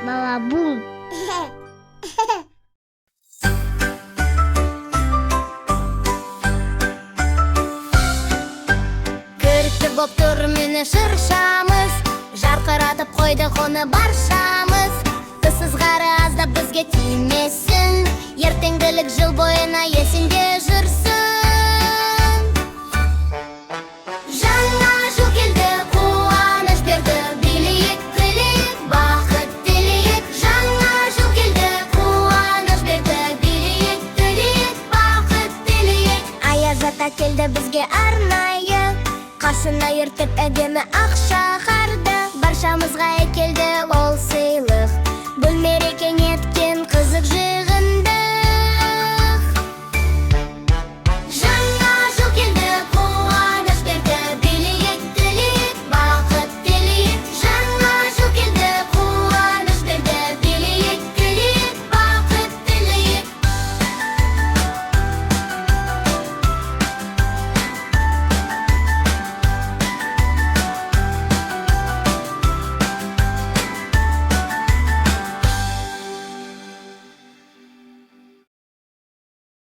Балабул. Күркі боп тұр мені шыршамыз, жарқыратып қойды қоны баршамыз. Сызғары аздап бізге тимесін, ертеңгілік жыл бойына есінде жүрсін. Жаңа жыл келді, қуаныш берді, билейік, күлейік, бақыт тілейік. Жаңа жыл келді, қуаныш берді, билейік, күлейік, бақыт тілейік. Аяз ата келді бізге арнайы, қасына ертіп әдемі ақ